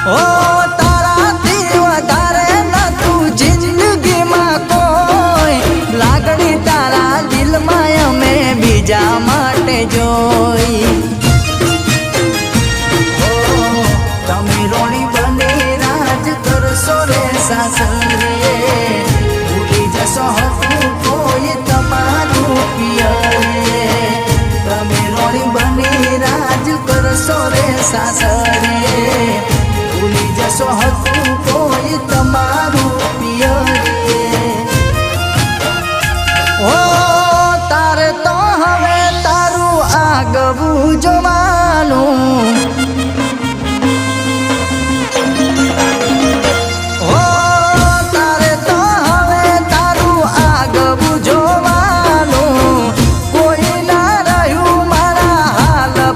ઓ તારાથી વધારે નતું જિંદગીમાં કોઈ લાગણી તારા દિલમાં અમે બીજા માટે જોઈ તમે રોણી બની રાજ કરશો રે સાસરીએ ભૂલી જશો હતું કોઈ તમારું પિયરે તમે રોણી બની રાજ કરશો રે સાસરીએ ભૂલી જશો હતું કોઈ તમારું પિયરે ઓ તારે તો હવે તારું આગવું જોવાનું